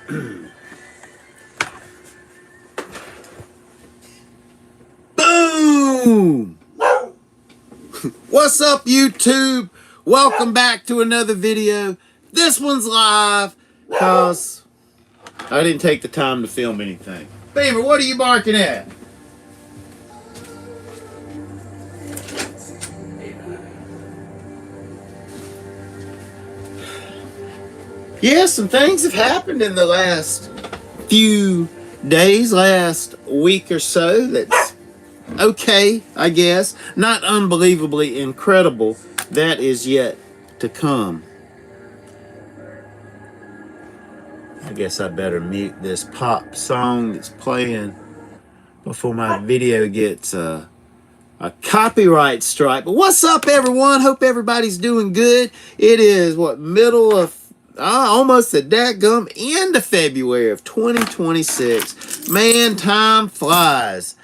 Boom! What's up, YouTube? Welcome back to another video. This one's live because I didn't take the time to film anything. Beaver, what are you barking at? Yeah, some things have happened in the last few days, last week or so. That's okay, I guess. Not unbelievably incredible. That is yet to come. I guess I better mute this pop song that's playing before my video gets a copyright strike. But what's up, everyone? Hope everybody's doing good. It is, middle of almost the dadgum end of February of 2026. Man, time flies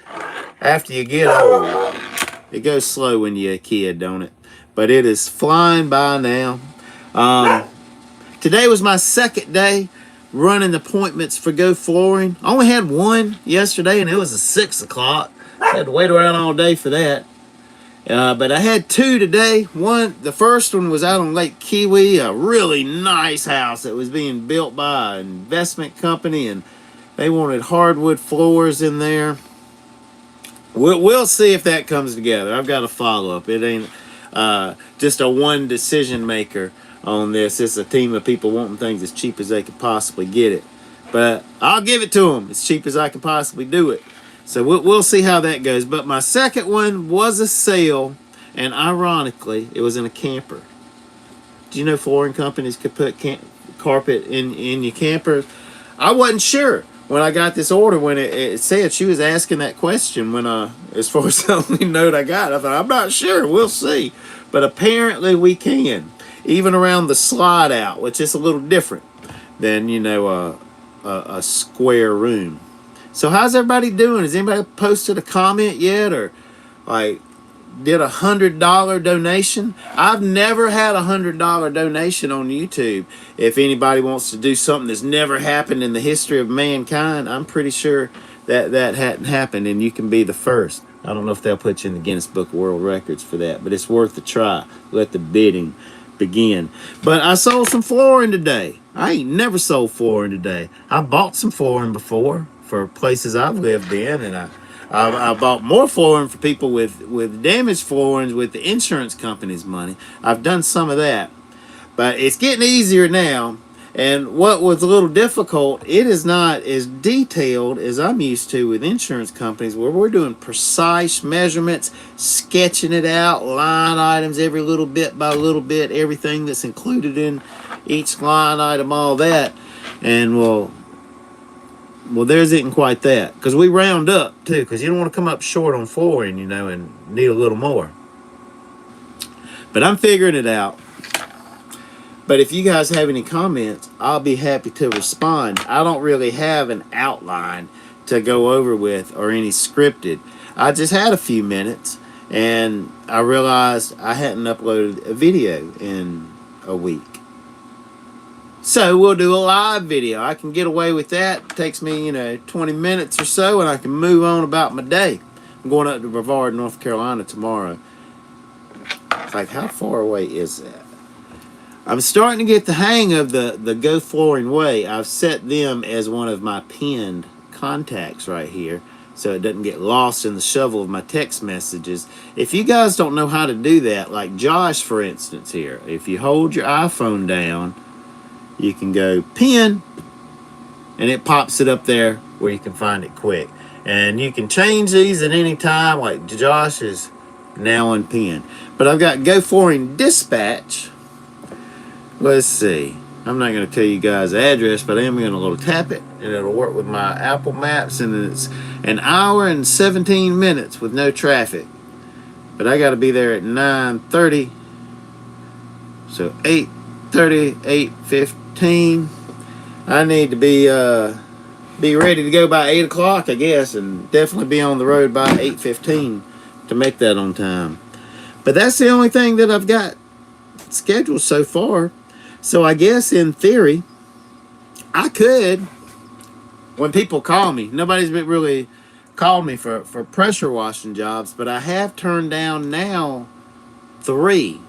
after you get old. It goes slow when you're a kid, don't it? But it is flying by now. Today was my second day running appointments for Go Flooring. I only had one yesterday, and it was at 6 o'clock. I had to wait around all day for that. But I had two today. The first one was out on Lake Kiwi, a really nice house that was being built by an investment company, and they wanted hardwood floors in there. We'll see if that comes together. I've got a follow-up. It ain't just a one decision maker on this. It's a team of people wanting things as cheap as they could possibly get it. But I'll give it to them as cheap as I can possibly do it. So we'll see how that goes. But my second one was a sale, and ironically, it was in a camper. Do you know flooring companies could put carpet in your camper? I wasn't sure when I got this order, when it said she was asking that question, when as far as the only note I got. I thought, I'm not sure, we'll see. But apparently we can, even around the slide out, which is a little different than, you know, a square room. So how's everybody doing? Has anybody posted a comment yet, or like did a $100 donation? I've never had a $100 donation on YouTube. If anybody wants to do something that's never happened in the history of mankind, I'm pretty sure that hadn't happened, and you can be the first. I don't know if they'll put you in the Guinness Book of World Records for that, but it's worth a try. Let the bidding begin. But I sold some flooring today. I ain't never sold flooring today. I bought some flooring before for places I've lived in, and I bought more flooring for people with damaged floorings with the insurance company's money. I've done some of that, but it's getting easier now. And what was a little difficult, it is not as detailed as I'm used to with insurance companies, where we're doing precise measurements, sketching it out, line items, every little bit by little bit, everything that's included in each line item, all that. And well, theirs isn't quite that, because we round up too, because you don't want to come up short on flooring, you know, and need a little more. But I'm figuring it out. But if you guys have any comments, I'll be happy to respond. I don't really have an outline to go over with or any scripted. I just had a few minutes, and I realized I hadn't uploaded a video in a week. So we'll do a live video. I can get away with that. It takes me, 20 minutes or so, and I can move on about my day. I'm going up to Brevard, North Carolina tomorrow. It's like, how far away is that? I'm starting to get the hang of the Go Flooring way. I've set them as one of my pinned contacts right here, so it doesn't get lost in the shovel of my text messages. If you guys don't know how to do that, like Josh, for instance, here, if you hold your iPhone down, you can go pin, and it pops it up there where you can find it quick. And you can change these at any time, like Josh is now on pin. But I've got Go Flooring Dispatch. Let's see. I'm not going to tell you guys the address, but I am going to go tap it, and it'll work with my Apple Maps, and it's an hour and 17 minutes with no traffic. But I got to be there at 9:30. So 8:30, 8:15. I need to be ready to go by 8 o'clock, I guess, and definitely be on the road by 8:15 to make that on time. But that's the only thing that I've got scheduled so far. So I guess in theory, I could. When people call me, nobody's been really called me for pressure washing jobs, but I have turned down now 3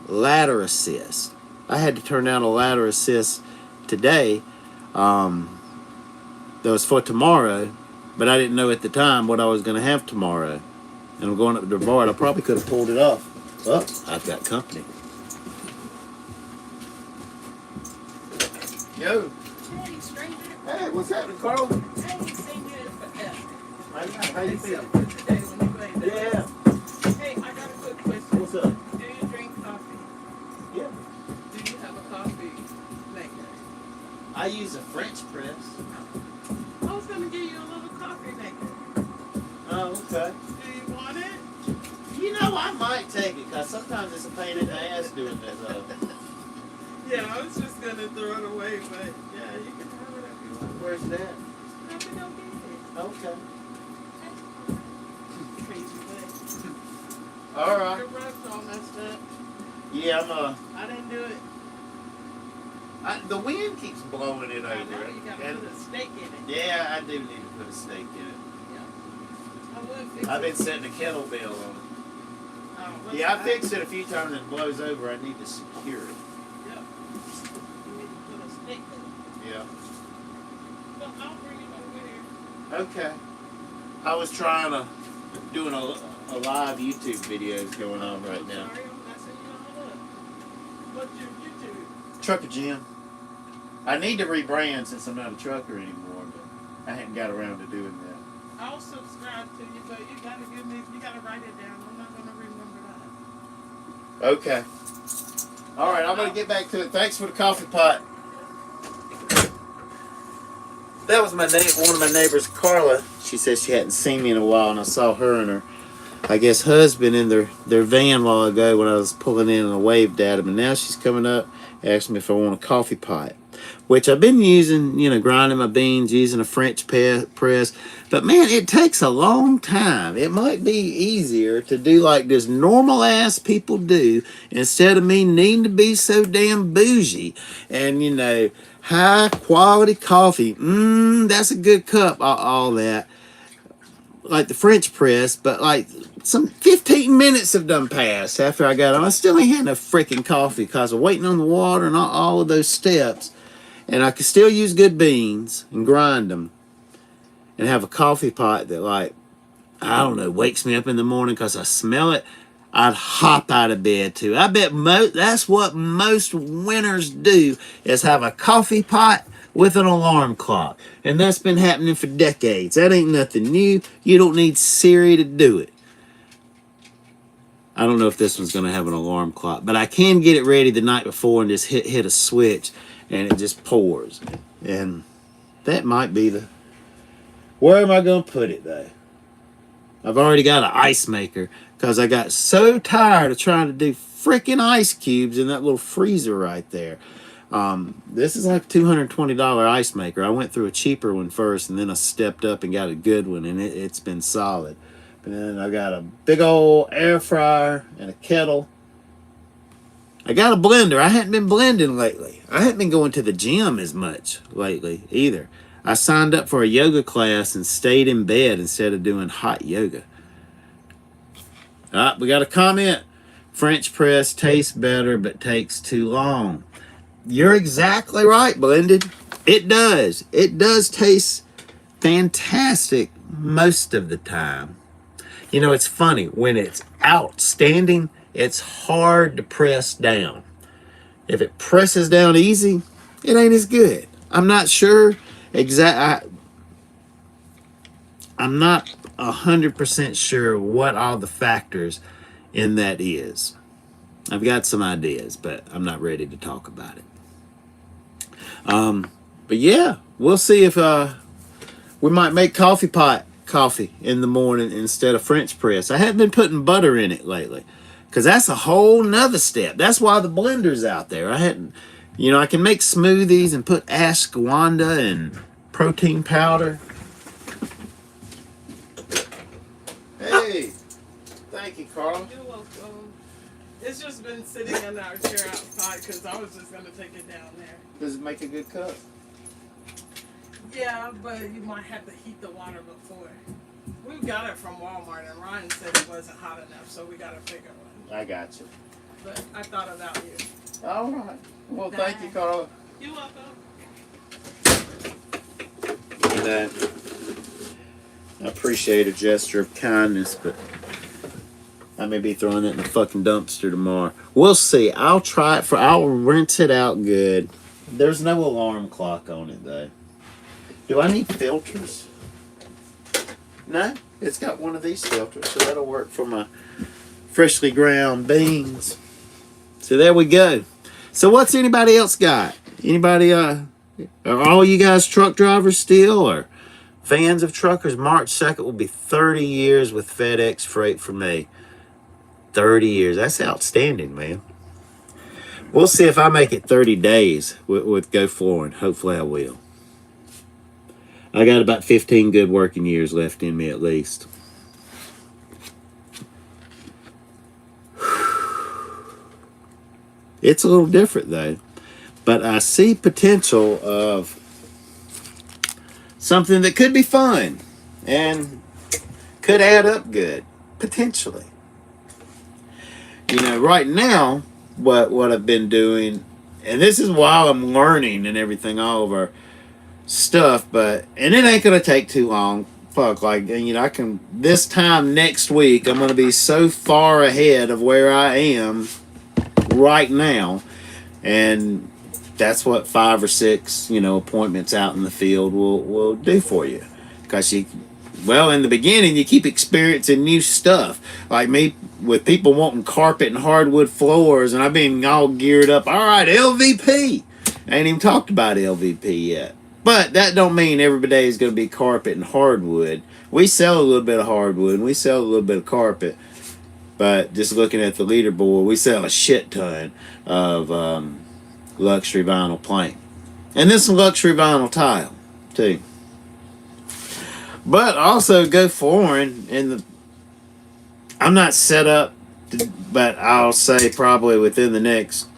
ladder assists. I had to turn down a ladder assist today. That was for tomorrow, but I didn't know at the time what I was going to have tomorrow. And I'm going up to the bar. I probably could have pulled it off. Oh, I've got company. Yo. Hey, stranger. Hey, what's happening, Carl? Hey, seen you forever. How you feeling? Today when you played that. Yeah. Hey, I got a quick question. What's up? Do you drink coffee? Yeah. Do you have a coffee maker? I use a French press. I was gonna give you a little coffee maker. Oh, okay. Do you want it? You know, I might take it because sometimes it's a pain in the ass doing that. Yeah, I was just gonna throw it away, but yeah, you can have it if you want. Where's that? Have to go get it. Okay. Crazy thing. All right. Your rug's all messed up. Yeah, I didn't do it. the wind keeps blowing it over. I know you gotta put a steak in it. Yeah, I do need to put a steak in it. Yeah. I would fix I've been it. setting a kettlebell on it. What's Yeah, I that? fixed it a few times and it blows over. I need to secure it. Yeah. You need to put a steak in it. Yeah. Well, I'll bring it over here. Okay. I was trying to doing a live YouTube videos going on right now. Sorry, I'm messing you all up. What's your YouTube? Trucker Jim. I need to rebrand since I'm not a trucker anymore, but I hadn't got around to doing that. I'll subscribe to you, but you gotta give me, you gotta write it down. I'm not gonna remember that. Okay. All right, I'm gonna get back to it. Thanks for the coffee pot. That was one of my neighbors, Carla. She said she hadn't seen me in a while, and I saw her and her, I guess, husband in their van a while ago when I was pulling in, and I waved at him. And now she's coming up, asking me if I want a coffee pot, which I've been using, grinding my beans, using a French press. But man, it takes a long time. It might be easier to do like this normal ass people do instead of me needing to be so damn bougie and, high quality coffee. That's a good cup, all that. Like the French press, but like some 15 minutes have done passed after I got on. I still ain't had no freaking coffee because I'm waiting on the water and all of those steps. And I can still use good beans and grind them and have a coffee pot that, like, I don't know, wakes me up in the morning because I smell it. I'd hop out of bed too. I bet that's what most winners do is have a coffee pot with an alarm clock. And that's been happening for decades. That ain't nothing new. You don't need Siri to do it. I don't know if this one's going to have an alarm clock, but I can get it ready the night before and just hit a switch and it just pours. And that might be where am I going to put it though? I've already got an ice maker because I got so tired of trying to do freaking ice cubes in that little freezer right there. This is like a $220 ice maker. I went through a cheaper one first and then I stepped up and got a good one, and it's been solid. And then I got a big old air fryer and a kettle. I got a blender. I hadn't been blending lately. I hadn't been going to the gym as much lately either. I signed up for a yoga class and stayed in bed instead of doing hot yoga. We got a comment. French press tastes better but takes too long. You're exactly right, Blended. It does. It does taste fantastic most of the time. It's funny. When it's outstanding, it's hard to press down. If it presses down easy, it ain't as good. I'm not sure I'm not 100% sure what all the factors in that is. I've got some ideas, but I'm not ready to talk about it. But yeah, we'll see if we might make coffee in the morning instead of French press. I haven't been putting butter in it lately because that's a whole nother step. That's why the blender's out there. I can make smoothies and put ashwagandha and protein powder. Hey, thank you, Carl. You're welcome. It's just been sitting in our chair outside because I was just going to take it down there. Does it make a good cup? Yeah, but you might have to heat the water before. We got it from Walmart, and Ryan said it wasn't hot enough, so we got a bigger one. I got you. But I thought about you. All right. Well, thank you, Carla. You're welcome. And, I appreciate a gesture of kindness, but I may be throwing it in the fucking dumpster tomorrow. We'll see. I'll try it I'll rinse it out good. There's no alarm clock on it, though. Do I need filters? No, it's got one of these filters, so that'll work for my freshly ground beans. So there we go. So what's anybody else got? Anybody, are all you guys truck drivers still, or fans of truckers? March 2nd will be 30 years with FedEx Freight for me. 30 years. That's outstanding, man. We'll see if I make it 30 days with Go Flooring. Hopefully I will. I got about 15 good working years left in me at least. It's a little different though. But I see potential of something that could be fun and could add up good. Potentially. You know, right now, what I've been doing, and this is while I'm learning and everything, all of our stuff, and it ain't gonna take too long. Fuck, like, you know, this time next week, I'm gonna be so far ahead of where I am right now, and that's what 5 or 6, appointments out in the field will do for you. Because in the beginning, you keep experiencing new stuff. Like me, with people wanting carpet and hardwood floors, and I've been all geared up. All right, LVP. I ain't even talked about LVP yet. But that don't mean every day is going to be carpet and hardwood. We sell a little bit of hardwood, and we sell a little bit of carpet. But just looking at the leaderboard, we sell a shit ton of luxury vinyl plank. And this is luxury vinyl tile, too. But also Go Flooring, I'm not set up, but I'll say probably within the next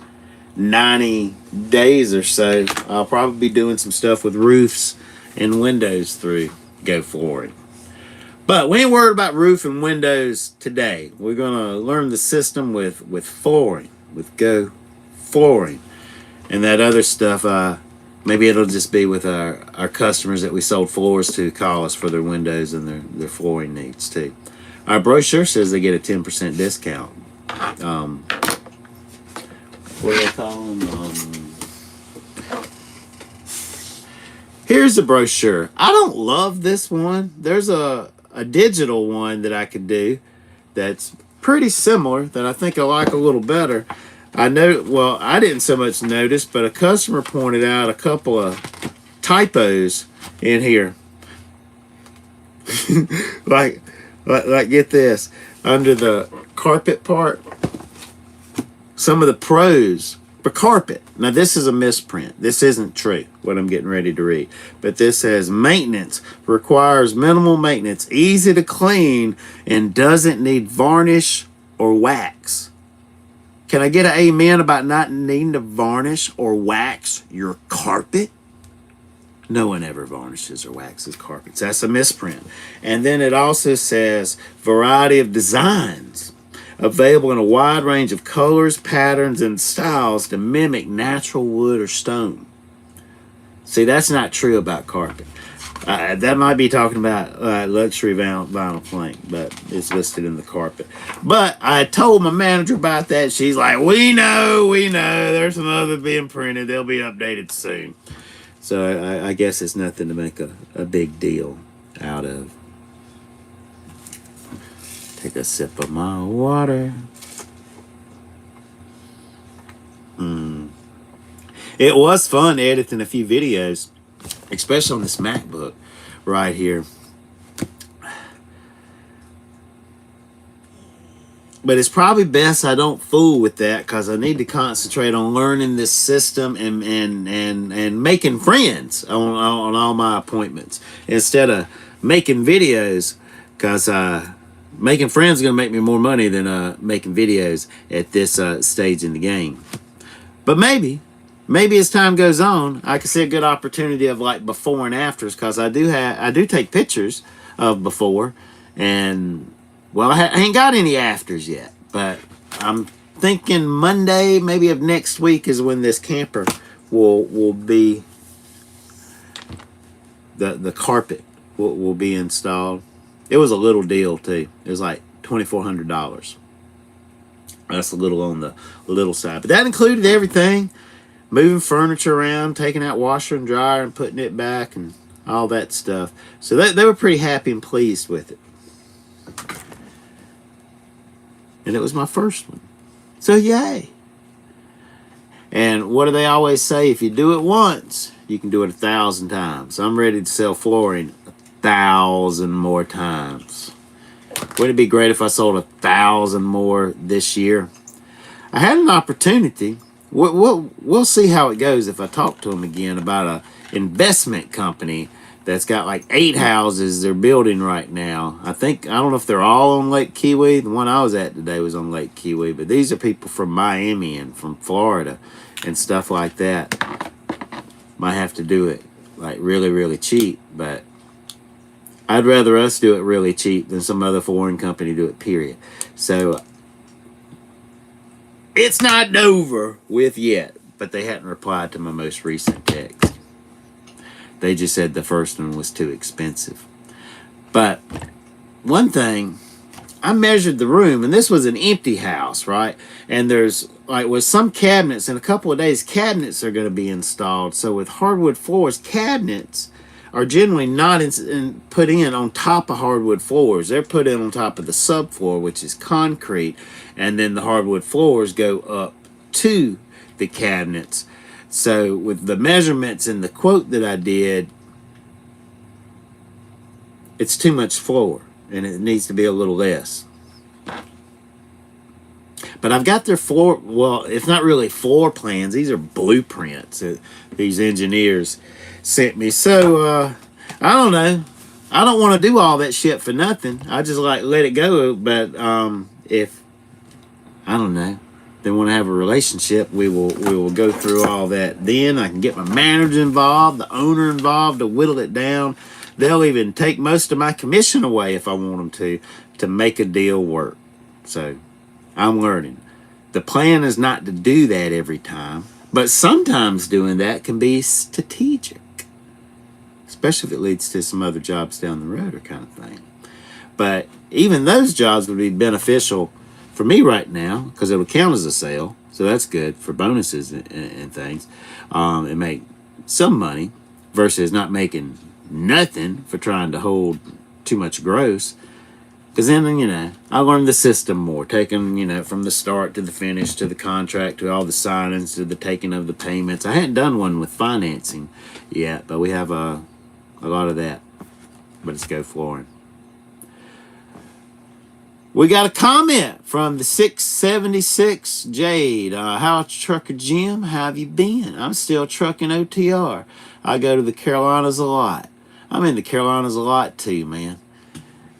90 days or so, I'll probably be doing some stuff with roofs and windows through Go Flooring. But we ain't worried about roof and windows today. We're going to learn the system with flooring, with Go Flooring. And that other stuff, maybe it'll just be with our customers that we sold floors to call us for their windows and their flooring needs too. Our brochure says they get a 10% discount. What do they call them? Here's the brochure. I don't love this one. There's a digital one that I could do that's pretty similar that I think I like a little better. I didn't so much notice, but a customer pointed out a couple of typos in here. like get this. Under the carpet part, some of the pros for carpet. Now, this is a misprint. This isn't true, what I'm getting ready to read. But this says, maintenance requires minimal maintenance, easy to clean, and doesn't need varnish or wax. Can I get an amen about not needing to varnish or wax your carpet? No one ever varnishes or waxes carpets. That's a misprint. And then it also says, variety of designs. Available in a wide range of colors, patterns, and styles to mimic natural wood or stone. See, that's not true about carpet. That might be talking about luxury vinyl plank, but it's listed in the carpet. But I told my manager about that. She's like, we know. There's some others being printed. They'll be updated soon. So I guess it's nothing to make a big deal out of. Take a sip of my water. It was fun editing a few videos, especially on this MacBook right here. But it's probably best I don't fool with that because I need to concentrate on learning this system and making friends on all my appointments instead of making videos, because making friends is going to make me more money than making videos at this stage in the game. But maybe maybe as time goes on, I can see a good opportunity of like before and afters, because I do take pictures of before, and well, I ain't got any afters yet, but I'm thinking Monday, maybe of next week, is when this camper will be the carpet will be installed. It was a little deal too. It was like $2,400. That's a little on the little side, but that included everything: moving furniture around, taking out washer and dryer and putting it back, and all that stuff. So they were pretty happy and pleased with it. And it was my first one. So yay. And what do they always say? If you do it once, you can do it 1,000 times. I'm ready to sell flooring 1,000 more times. Wouldn't it be great if I sold 1,000 more this year? I had an opportunity. We'll see how it goes if I talk to them again about a investment company that's got like 8 houses they're building right now. I don't know if they're all on Lake Kiwi. The one I was at today was on Lake Kiwi, but these are people from Miami and from Florida and stuff like that. Might have to do it like really, really cheap, but I'd rather us do it really cheap than some other foreign company do it, period. So it's not over with yet, but they hadn't replied to my most recent text. They just said the first one was too expensive. But one thing, I measured the room, and this was an empty house, right? And there's like with some cabinets, in a couple of days, cabinets are going to be installed. So with hardwood floors, cabinets are generally not put in on top of hardwood floors. They're put in on top of the subfloor, which is concrete, and then the hardwood floors go up to the cabinets. So with the measurements and the quote that I did, it's too much floor, and it needs to be a little less. But I've got their floor, well, it's not really floor plans. These are blueprints that these engineers sent me. So, I don't know. I don't want to do all that shit for nothing. I just like let it go. But if, I don't know, they want to have a relationship, we will go through all that. Then I can get my manager involved, the owner involved, to whittle it down. They'll even take most of my commission away if I want them to make a deal work. So I'm learning. The plan is not to do that every time, but sometimes doing that can be strategic, especially if it leads to some other jobs down the road or kind of thing. But even those jobs would be beneficial for me right now, because it would count as a sale, so that's good for bonuses and things, and make some money versus not making nothing for trying to hold too much gross. Because then, you know, I learned the system more, taking, you know, from the start to the finish to the contract to all the signings to the taking of the payments. I hadn't done one with financing yet, but we have a lot of that. But it's Go Flooring. We got a comment from the 676 Jade. How's Trucker Jim? How have you been? I'm still trucking OTR. I go to the Carolinas a lot. I'm in the Carolinas a lot too, man.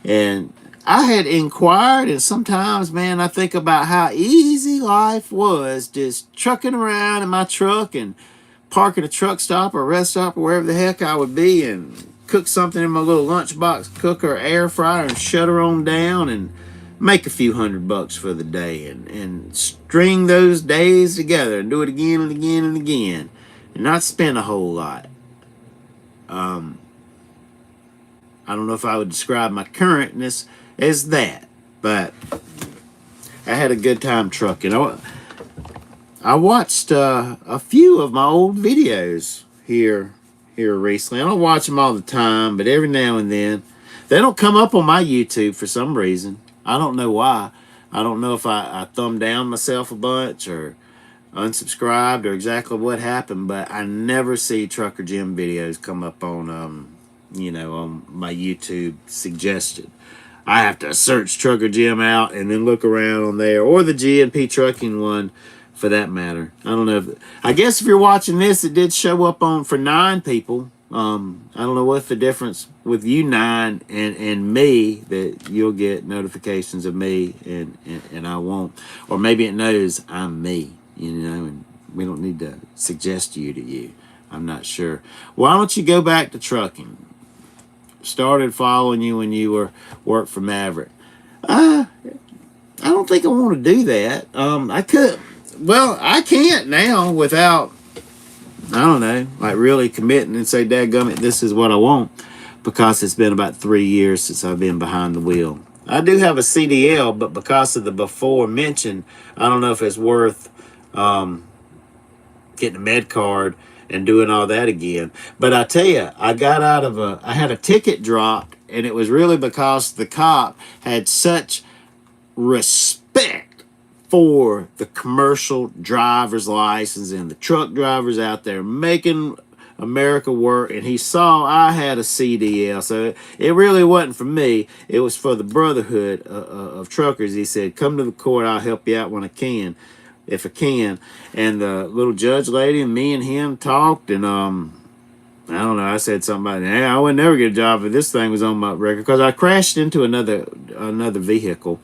And I had inquired, and sometimes, man, I think about how easy life was just trucking around in my truck and parking a truck stop or rest stop or wherever the heck I would be and cook something in my little lunchbox cooker or air fryer and shut her on down and make a few $100 for the day and string those days together and do it again and again and again and not spend a whole lot. I don't know if I would describe my currentness as that, but I had a good time trucking. I watched a few of my old videos here recently. I don't watch them all the time, but every now and then. They don't come up on my YouTube for some reason. I don't know why. I don't know if I thumbed down myself a bunch or unsubscribed or exactly what happened, but I never see Trucker Jim videos come up on on my YouTube suggested. I have to search Trucker Jim out and then look around on there, or the GNP Trucking one for that matter. I don't know. I guess if you're watching this, it did show up on for 9 people. I don't know what's the difference with you 9 and me, that you'll get notifications of me and I won't. Or maybe it knows I'm me, and we don't need to suggest you to you. I'm not sure. Why don't you go back to trucking? Started following you when you were worked for Maverick. I don't think I want to do that. I could. Well, I can't now without, I don't know, like really committing and say, dadgummit, this is what I want, because it's been about 3 years since I've been behind the wheel. I do have a CDL, but because of the before mentioned, I don't know if it's worth getting a med card and doing all that again. But I tell you, I had a ticket dropped, and it was really because the cop had such respect for the commercial driver's license and the truck drivers out there making America work, and he saw I had a CDL, so it really wasn't for me. It was for the brotherhood of truckers. He said, come to the court, I'll help you out when I can, if I can. And the little judge lady and me and him talked, and I don't know, I said something about, hey, I would never get a job if this thing was on my record, because I crashed into another vehicle.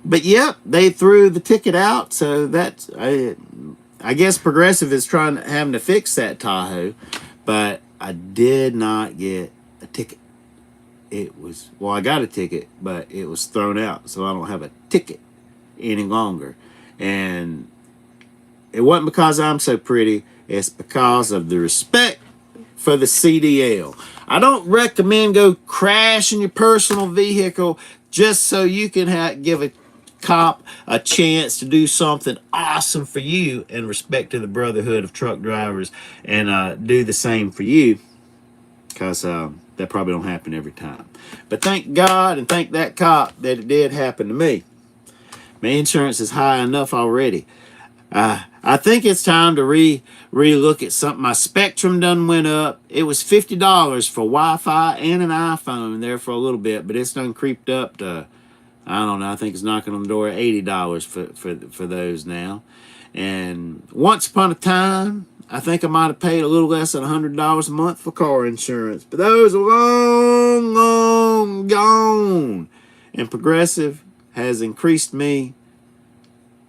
But yep, they threw the ticket out, so that's, I guess Progressive is having to fix that Tahoe, but I did not get a ticket. I got a ticket, but it was thrown out, so I don't have a ticket any longer. And it wasn't because I'm so pretty, it's because of the respect for the CDL. I don't recommend go crashing your personal vehicle just so you can give a cop a chance to do something awesome for you, and respect to the brotherhood of truck drivers, and do the same for you, because that probably don't happen every time. But thank God and thank that cop that it did happen to me. My insurance is high enough already. I think it's time to re-look at something. My Spectrum done went up. It was $50 for Wi-Fi and an iPhone there for a little bit, but it's done creeped up to, I don't know, I think it's knocking on the door at $80 for those now. And once upon a time, I think I might have paid a little less than $100 a month for car insurance. But those are long, long gone. And Progressive has increased me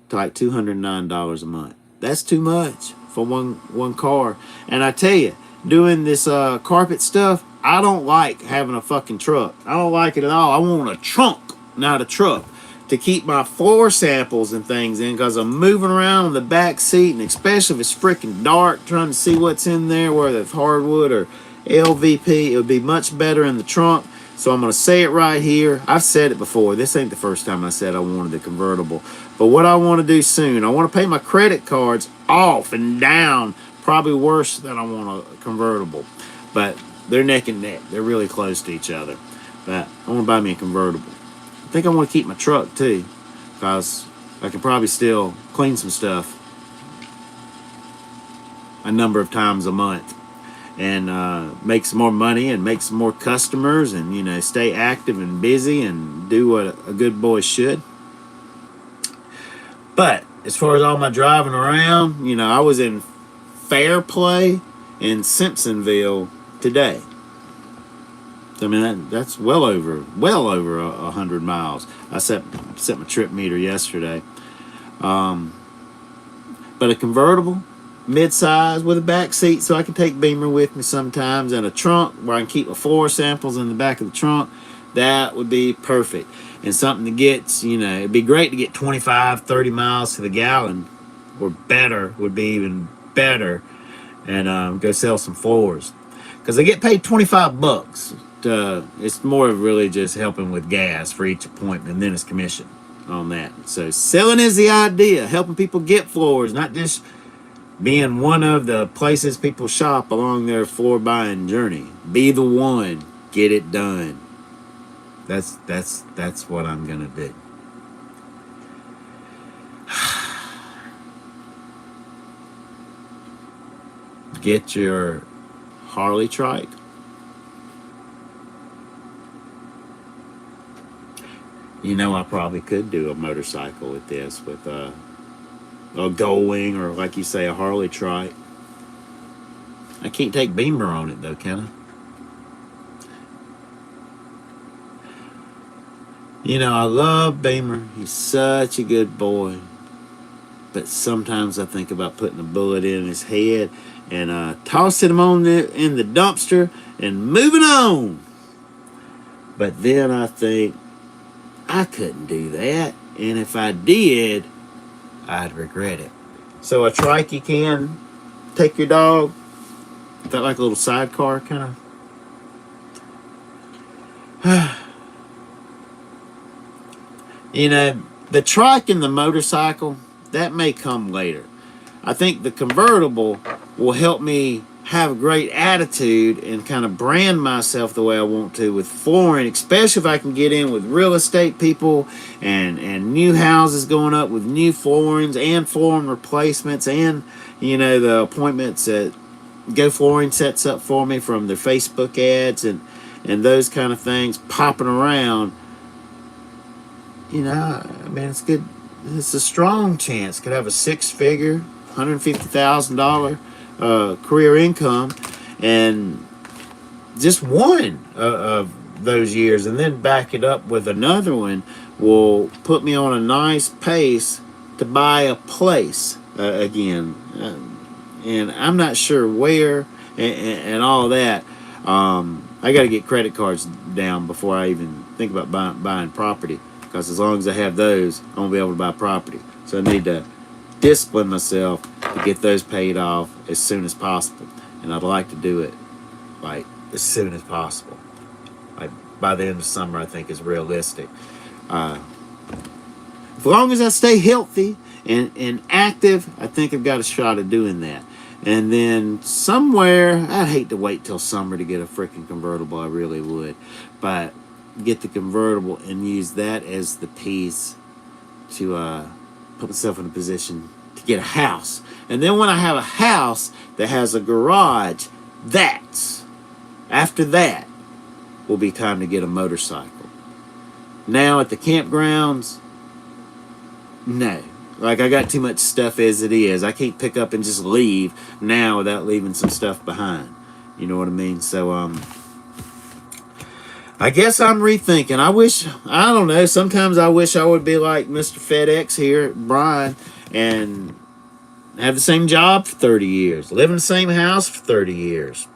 to like $209 a month. That's too much for one car. And I tell you, doing this carpet stuff, I don't like having a fucking truck. I don't like it at all. I want a trunk, not a truck, to keep my floor samples and things in, because I'm moving around in the back seat, and especially if it's freaking dark, trying to see what's in there, whether it's hardwood or LVP, it would be much better in the trunk. So I'm going to say it right here. I've said it before. This ain't the first time I said I wanted a convertible. But what I want to do soon, I want to pay my credit cards off and down, probably worse than I want a convertible. But they're neck and neck. They're really close to each other. But I want to buy me a convertible. I think I want to keep my truck too, because I can probably still clean some stuff a number of times a month, and make some more money and make some more customers, and stay active and busy and do what a good boy should. But as far as all my driving around, I was in Fairplay in Simpsonville today. I mean, that's well over 100 miles. I set my trip meter yesterday. But a convertible, mid-size, with a back seat so I can take Beamer with me sometimes, and a trunk where I can keep my floor samples in the back of the trunk, that would be perfect. And something that gets, it'd be great to get 25, 30 miles to the gallon, or better would be even better, and go sell some floors. Because I get paid $25. It's more of really just helping with gas for each appointment, and then it's commission on that. So selling is the idea, helping people get floors, not just being one of the places people shop along their floor buying journey. Be the one, get it done. That's what I'm gonna do. Get your Harley trike. I probably could do a motorcycle with this, with a Gullwing, or like you say, a Harley trike. I can't take Beamer on it though, can I? I love Beamer. He's such a good boy. But sometimes I think about putting a bullet in his head and tossing him in the dumpster and moving on. But then I think I couldn't do that, and if I did, I'd regret it. So a trike, you can take your dog. Is that like a little sidecar kind of? You know, the trike and the motorcycle, that may come later. I think the convertible will help me have a great attitude and kind of brand myself the way I want to with flooring, especially if I can get in with real estate people and new houses going up with new floorings and flooring replacements, and, you know, the appointments that Go Flooring sets up for me from their Facebook ads and those kind of things popping around. You know, I mean, it's good. It's a strong chance. Could have a six-figure, $150,000 career income, and just one of those years, and then back it up with another one will put me on a nice pace to buy a place again. And I'm not sure where and all that. I got to get credit cards down before I even think about buying property. Because as long as I have those, I won't be able to buy property. So I need to discipline myself to get those paid off as soon as possible. And I'd like to do it like as soon as possible. Like by the end of summer, I think is realistic. As long as I stay healthy and active, I think I've got a shot at doing that. And then somewhere, I'd hate to wait till summer to get a freaking convertible. I really would. But get the convertible and use that as the piece to put myself in a position to get a house. And then when I have a house that has a garage, after that will be time to get a motorcycle. Now at the campgrounds, no. Like, I got too much stuff as it is. I can't pick up and just leave now without leaving some stuff behind. You know what I mean? So, I guess I'm rethinking. I don't know, sometimes I wish I would be like Mr. FedEx here, Brian, and have the same job for 30 years, live in the same house for 30 years.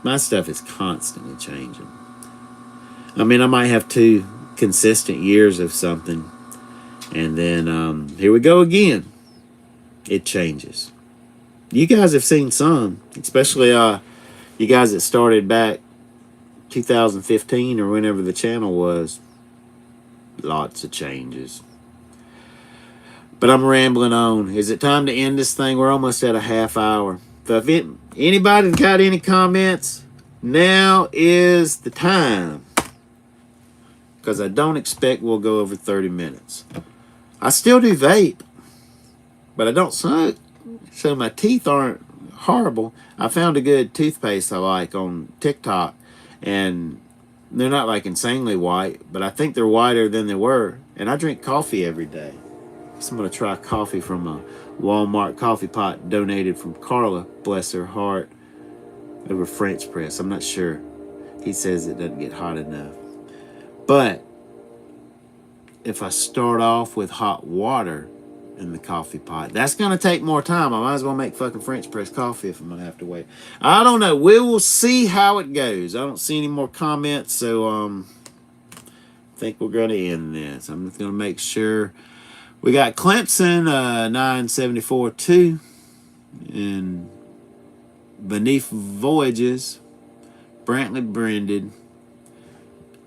My stuff is constantly changing. I mean, I might have 2 consistent years of something, and then here we go again. It changes. You guys have seen some, especially you guys that started back 2015 or whenever the channel was. Lots of changes. But I'm rambling on. Is it time to end this thing? We're almost at a half hour. So if anybody got any comments, now is the time. Because I don't expect we'll go over 30 minutes. I still do vape, but I don't smoke, so my teeth aren't horrible. I found a good toothpaste I like on TikTok, and they're not like insanely white, but I think they're whiter than they were. And I drink coffee every day. So I'm going to try coffee from a Walmart coffee pot donated from Carla, bless her heart, over French press. I'm not sure. He says it doesn't get hot enough. But if I start off with hot water in the coffee pot, that's going to take more time. I might as well make fucking French press coffee if I'm going to have to wait. I don't know. We will see how it goes. I don't see any more comments, so I think we're going to end this. I'm just going to make sure. We got Clemson 974-2 and Beneath Voyages, Brantley Branded.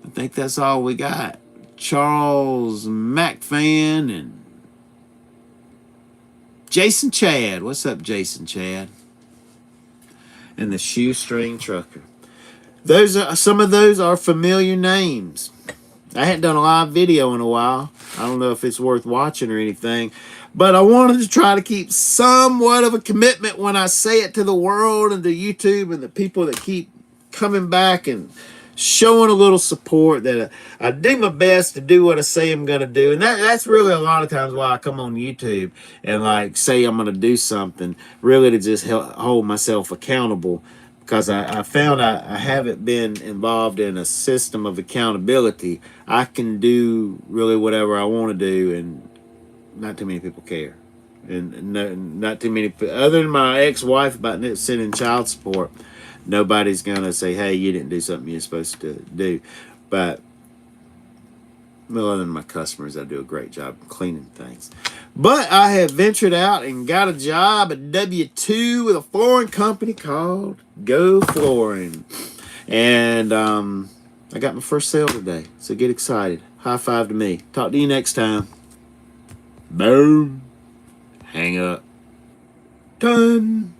I think that's all we got. Charles McFan and Jason Chad. What's up, Jason Chad? And the Shoestring Trucker. Some of those are familiar names. I hadn't done a live video in a while. I don't know if it's worth watching or anything, but I wanted to try to keep somewhat of a commitment when I say it to the world and to YouTube and the people that keep coming back and showing a little support, that I do my best to do what I say I'm going to do. And that's really a lot of times why I come on YouTube and like say I'm going to do something, really to just hold myself accountable. Because I found I haven't been involved in a system of accountability. I can do really whatever I want to do, and not too many people care. And no, not too many, other than my ex-wife about sending child support, nobody's going to say, hey, you didn't do something you're supposed to do. But, well, other than my customers, I do a great job of cleaning things. But I have ventured out and got a job at W-2 with a flooring company called Go Flooring. And I got my first sale today, so get excited. High five to me. Talk to you next time. Boom. Hang up. Done.